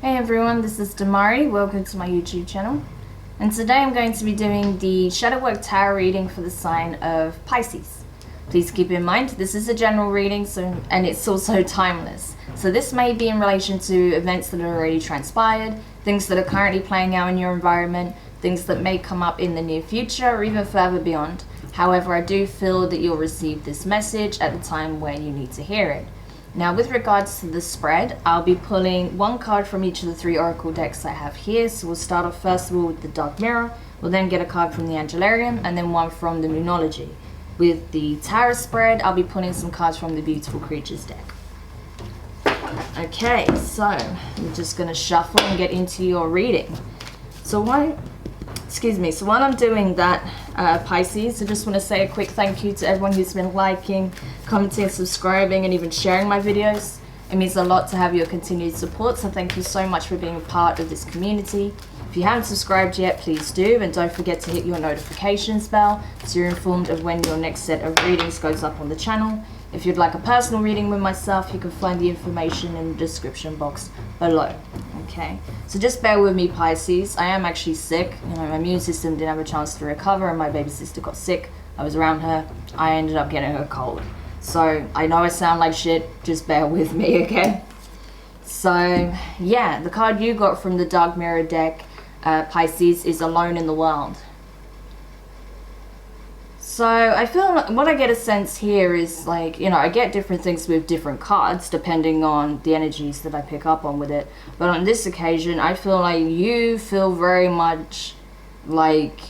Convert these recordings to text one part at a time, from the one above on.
Hey everyone, this is Demari. Welcome to my YouTube channel. And today I'm going to be doing the Shadow Work Tarot reading for the sign of Pisces. Please keep in mind this is a general reading, and it's also timeless. So this may be in relation to events that are already transpired, things that are currently playing out in your environment, things that may come up in the near future or even further beyond. However, I do feel that you'll receive this message at the time when you need to hear it. Now, with regards to the spread, I'll be pulling one card from each of the three oracle decks I have here. So we'll start off first of all with the Dark Mirror. We'll then get a card from the Angelarium and then one from the Moonology. With the Tarot spread, I'll be pulling some cards from the Beautiful Creatures deck. Okay, so I'm just going to shuffle and get into your reading. So while I'm doing that, Pisces, I just want to say a quick thank you to everyone who's been liking, commenting, subscribing, and even sharing my videos. It means a lot to have your continued support, so thank you so much for being a part of this community. If you haven't subscribed yet, please do, and don't forget to hit your notifications bell so you're informed of when your next set of readings goes up on the channel. If you'd like a personal reading with myself, you can find the information in the description box below. Okay, so just bear with me, Pisces. I am actually sick. My immune system didn't have a chance to recover, and my baby sister got sick. I was around her. I ended up getting a cold. So I know I sound like shit. Just bear with me, okay? So yeah, the card you got from the Dark Mirror deck, Pisces, is Alone in the World. So I feel like what I get a sense here is like, I get different things with different cards depending on the energies that I pick up on with it. But on this occasion, I feel like you feel very much like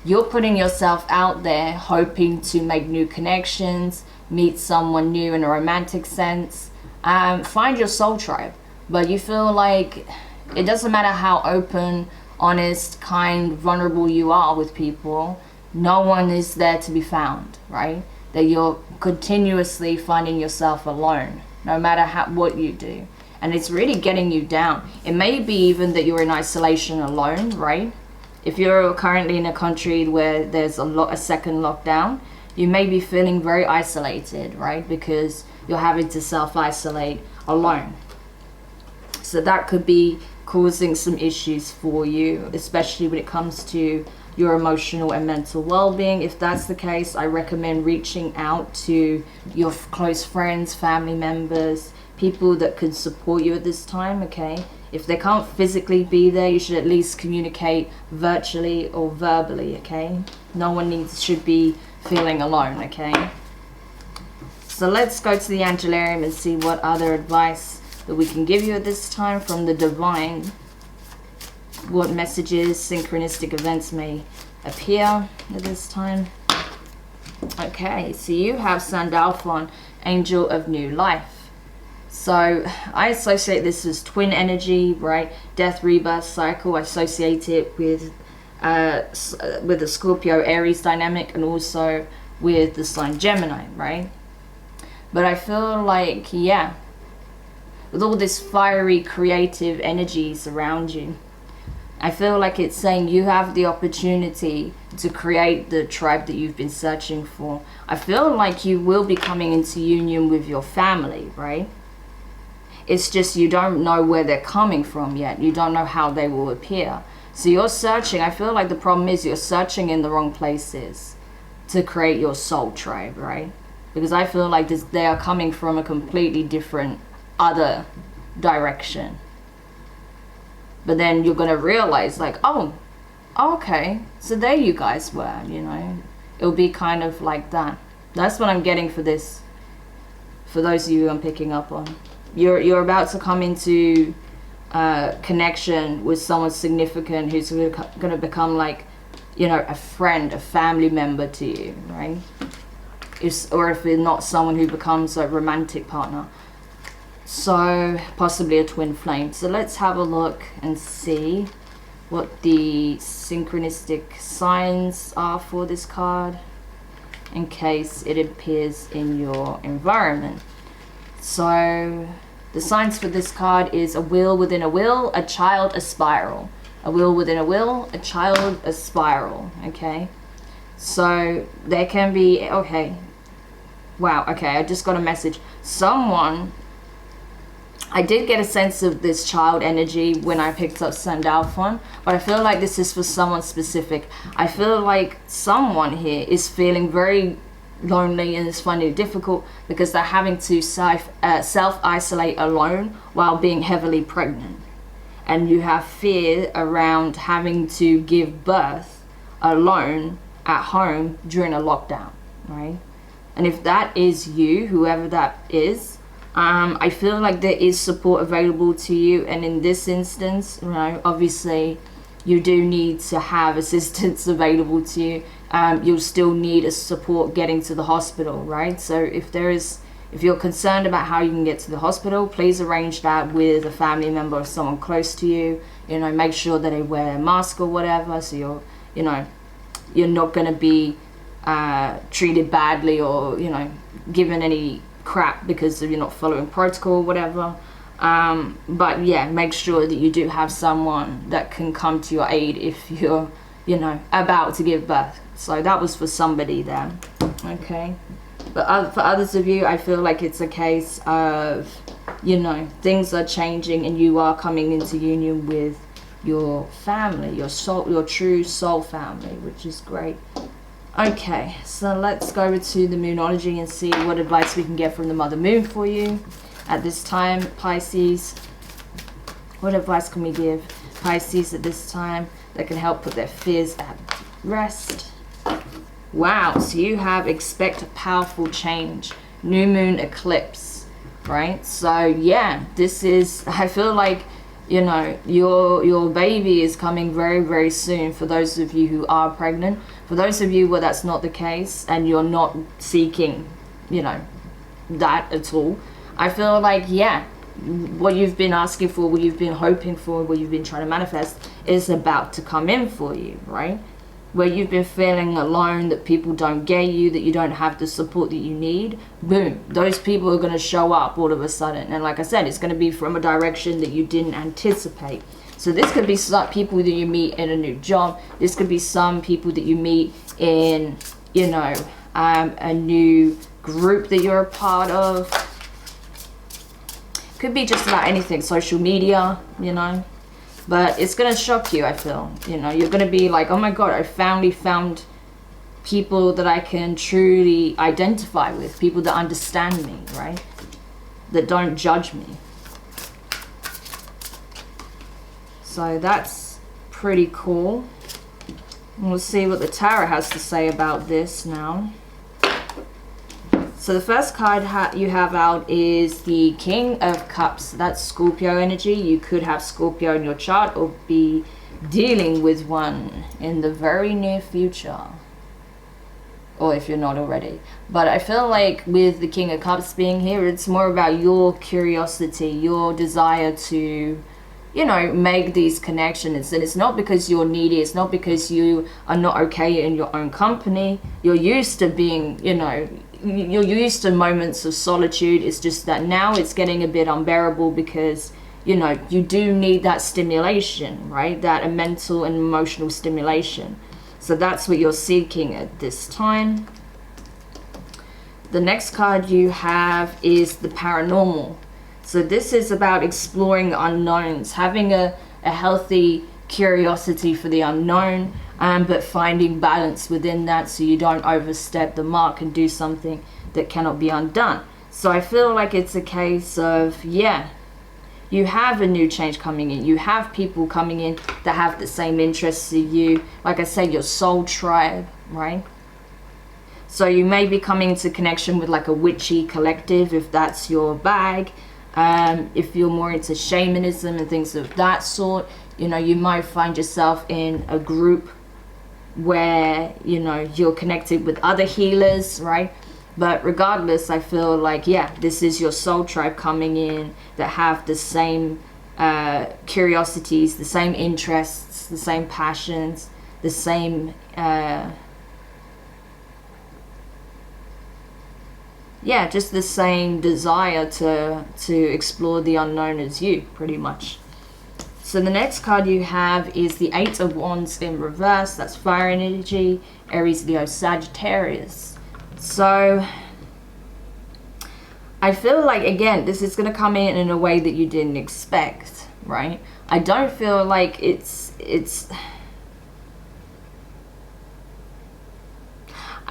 you're putting yourself out there hoping to make new connections, meet someone new in a romantic sense, find your soul tribe. But you feel like it doesn't matter how open, honest, kind, vulnerable you are with people, no one is there to be found, right? That you're continuously finding yourself alone, no matter what you do. And it's really getting you down. It may be even that you're in isolation alone, right? If you're currently in a country where there's a second lockdown, you may be feeling very isolated, right? Because you're having to self-isolate alone. So that could be causing some issues for you, especially when it comes to your emotional and mental well-being. If that's the case, I recommend reaching out to your close friends, family members, people that could support you at this time, okay? If they can't physically be there, you should at least communicate virtually or verbally, okay? No one should be feeling alone, okay? So let's go to the Angelarium and see what other advice that we can give you at this time from the Divine. What messages, synchronistic events may appear at this time. Okay, so you have Sandalphon, Angel of New Life. So I associate this as twin energy, right? Death, rebirth cycle. I associate it with the Scorpio Aries dynamic, and also with the sign Gemini, right? But I feel like, yeah, with all this fiery creative energies around you, I feel like it's saying you have the opportunity to create the tribe that you've been searching for. I feel like you will be coming into union with your family, right? It's just you don't know where they're coming from yet. You don't know how they will appear. So you're searching. I feel like the problem is you're searching in the wrong places to create your soul tribe, right? Because I feel like they are coming from a completely different other direction. But then you're going to realize like, oh, okay, so there you guys were, It'll be kind of like that. That's what I'm getting for this. For those of you I'm picking up on. You're about to come into connection with someone significant who's going to become like, a friend, a family member to you, right? Or if it's not someone who becomes a romantic partner. So possibly a twin flame. So let's have a look and see what the synchronistic signs are for this card in case it appears in your environment. So the signs for this card is a wheel within a wheel, a child, a spiral. A wheel within a wheel, a child, a spiral, okay? So there can be, okay, wow, okay, I just got a message. Someone I did get a sense of this child energy when I picked up Sandalphon, but I feel like this is for someone specific. I feel like someone here is feeling very lonely and is finding it difficult because they're having to self-isolate alone while being heavily pregnant. And you have fear around having to give birth alone at home during a lockdown, right? And if that is you, whoever that is, I feel like there is support available to you. And in this instance, you know, obviously you do need to have assistance available to you. You'll still need a support getting to the hospital, right? So if you're concerned about how you can get to the hospital, please arrange that with a family member or someone close to you. You know, make sure that they wear a mask or whatever, so you're not going to be treated badly or, you know, given any crap because you're not following protocol or whatever. But yeah, make sure that you do have someone that can come to your aid if you're, you know, about to give birth. So that was for somebody there. Okay. But for others of you, I feel like it's a case of, you know, things are changing and you are coming into union with your family, your soul, your true soul family, which is great. Okay, so let's go over to the Moonology and see what advice we can get from the Mother Moon for you at this time, Pisces. What advice can we give Pisces at this time that can help put their fears at rest? Wow, so you have expect a powerful change, new moon eclipse, right? So yeah, this is, I feel like, you know, your baby is coming very, very soon for those of you who are pregnant. For those of you where that's not the case and you're not seeking, you know, that at all, I feel like, yeah, what you've been asking for, what you've been hoping for, what you've been trying to manifest is about to come in for you, right? Where you've been feeling alone, that people don't get you, that you don't have the support that you need, boom, those people are going to show up all of a sudden. And like I said, it's going to be from a direction that you didn't anticipate. So this could be some people that you meet in a new job. This could be some people that you meet in, you know, a new group that you're a part of. Could be just about anything, social media, you know. But it's going to shock you, I feel. You know, you're going to be like, oh my God, I finally found people that I can truly identify with. People that understand me, right? That don't judge me. So that's pretty cool. We'll see what the Tarot has to say about this now. So the first card you have out is the King of Cups. That's Scorpio energy. You could have Scorpio in your chart or be dealing with one in the very near future. Or if you're not already. But I feel like with the King of Cups being here, it's more about your curiosity, your desire to, you know, make these connections. And it's not because you're needy. It's not because you are not okay in your own company. You're used to being, you know, you're used to moments of solitude. It's just that now it's getting a bit unbearable because, you know, you do need that stimulation, right? That a mental and emotional stimulation. So that's what you're seeking at this time. The next card you have is the Paranormal. So this is about exploring the unknowns, having a healthy curiosity for the unknown, but finding balance within that so you don't overstep the mark and do something that cannot be undone. So I feel like it's a case of, yeah, you have a new change coming in. You have people coming in that have the same interests as you. Like I said, your soul tribe, right? So you may be coming into connection with like a witchy collective if that's your bag. If you're more into shamanism and things of that sort, you know, you might find yourself in a group where, you know, you're connected with other healers, right? But regardless, I feel like, yeah, this is your soul tribe coming in that have the same curiosities, the same interests, the same passions, the same yeah, just the same desire to explore the unknown as you, pretty much. So the next card you have is the Eight of Wands in reverse. That's fire energy, Aries, Leo, Sagittarius. So I feel like, again, this is going to come in a way that you didn't expect, right? I don't feel like it's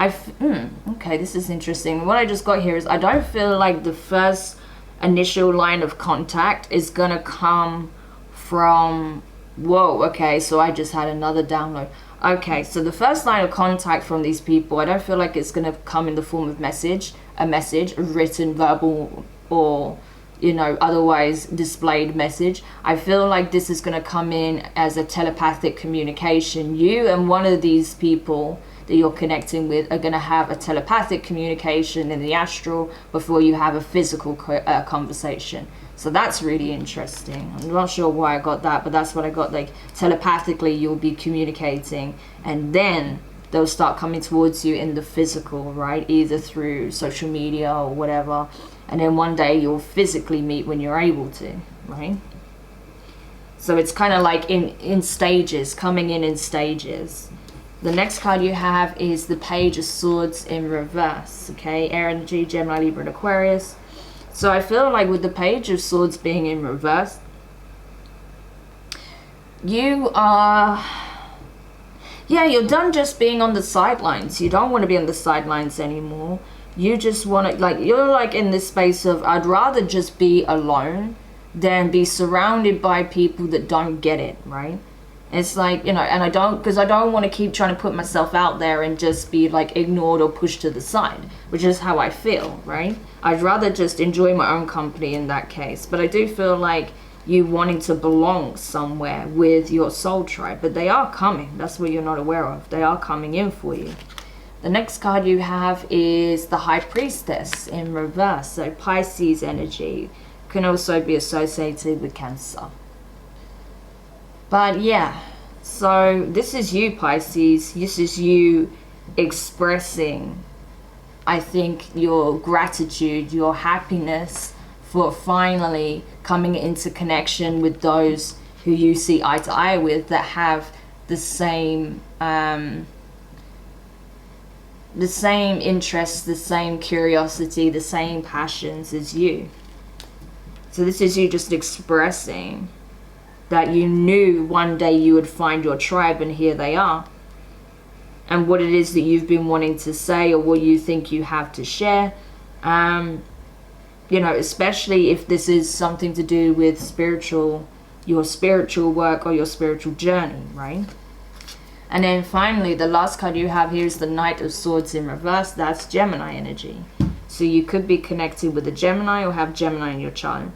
okay, this is interesting. What I just got here is I don't feel like the first initial line of contact is going to come from, whoa, okay, so I just had another download. Okay, so the first line of contact from these people, I don't feel like it's going to come in the form of a message, written, verbal, or, you know, otherwise displayed message. I feel like this is going to come in as a telepathic communication. You and one of these people that you're connecting with are going to have a telepathic communication in the astral before you have a physical conversation. So that's really interesting. I'm not sure why I got that, but that's what I got. Like, telepathically you'll be communicating, and then they'll start coming towards you in the physical, right? Either through social media or whatever. And then one day you'll physically meet when you're able to, right? So it's kind of like in stages, coming in stages. The next card you have is the Page of Swords in reverse, okay? Air energy, Gemini, Libra, and Aquarius. So I feel like with the Page of Swords being in reverse, you are, yeah, you're done just being on the sidelines. You don't want to be on the sidelines anymore. You just want to, like, you're like in this space of, I'd rather just be alone than be surrounded by people that don't get it, right? It's like, you know, and I don't want to keep trying to put myself out there and just be like ignored or pushed to the side, which is how I feel, right? I'd rather just enjoy my own company in that case. But I do feel like you wanting to belong somewhere with your soul tribe, but they are coming. That's what you're not aware of. They are coming in for you. The next card you have is the High Priestess in reverse. So Pisces energy can also be associated with Cancer. But yeah, so this is you, Pisces. This is you expressing, I think, your gratitude, your happiness for finally coming into connection with those who you see eye to eye with, that have the same interests, the same curiosity, the same passions as you. So this is you just expressing that you knew one day you would find your tribe, and here they are. And what it is that you've been wanting to say, or what you think you have to share. You know, especially if this is something to do with your spiritual work or your spiritual journey, right? And then finally, the last card you have here is the Knight of Swords in reverse. That's Gemini energy. So you could be connected with a Gemini or have Gemini in your chart.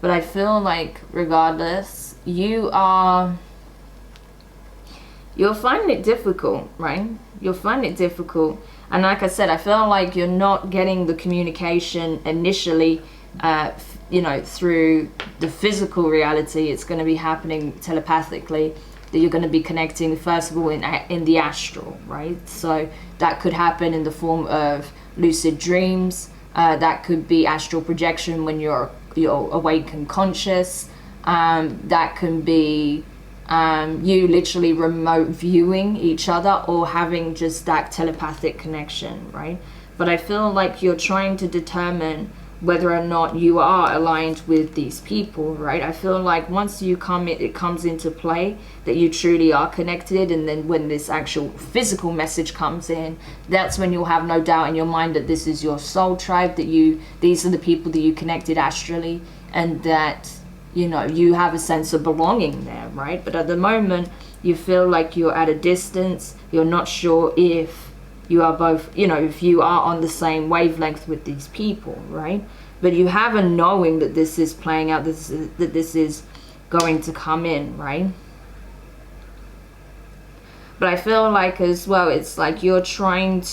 But I feel like regardless, you're finding it difficult, right? You'll find it difficult. And like I said, I feel like you're not getting the communication initially, you know, through the physical reality. It's going to be happening telepathically, that you're going to be connecting, first of all, in the astral, right? So that could happen in the form of lucid dreams. That could be astral projection when you're awake and conscious. That can be you literally remote viewing each other, or having just that telepathic connection, right? But I feel like you're trying to determine whether or not you are aligned with these people, right? I feel like once you it comes into play that you truly are connected, and then when this actual physical message comes in, that's when you'll have no doubt in your mind that this is your soul tribe, that these are the people that you connected astrally, and that, you know, you have a sense of belonging there, right? But at the moment, you feel like you're at a distance. You're not sure if you are both, you know, if you are on the same wavelength with these people, right? But you have a knowing that this is playing out, that this is going to come in, right? But I feel like as well, it's like you're trying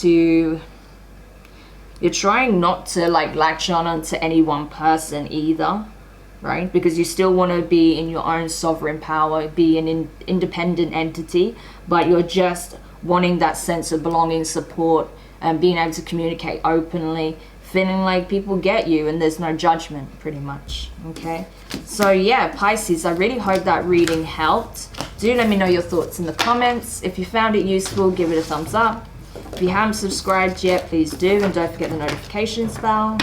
not to like latch on to any one person either, right? Because you still want to be in your own sovereign power, be an independent entity, but you're just wanting that sense of belonging, support, and being able to communicate openly, feeling like people get you and there's no judgment, pretty much. Okay, so yeah, Pisces, I really hope that reading helped. Do let me know your thoughts in the comments. If you found it useful, give it a thumbs up. If you haven't subscribed yet, please do, and don't forget the notifications bell.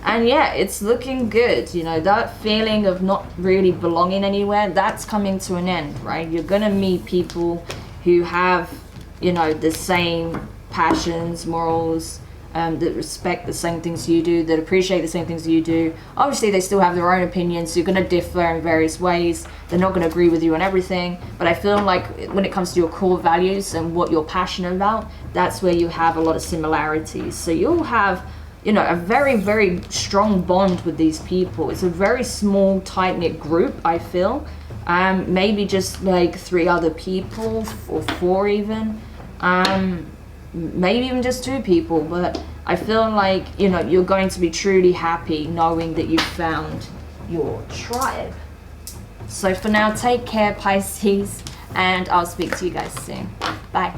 And yeah, it's looking good. You know, that feeling of not really belonging anywhere, that's coming to an end, right? You're gonna meet people who have, you know, the same passions, morals, that respect the same things you do, that appreciate the same things you do. Obviously, they still have their own opinions, so you're going to differ in various ways. They're not going to agree with you on everything, but I feel like when it comes to your core values and what you're passionate about, that's where you have a lot of similarities. So you'll have, you know, a very, very strong bond with these people. It's a very small, tight-knit group, I feel. Maybe just like 3 other people, or 4 even. Maybe even just 2 people, but I feel like, you know, you're going to be truly happy knowing that you've found your tribe. So for now, take care, Pisces, and I'll speak to you guys soon. Bye.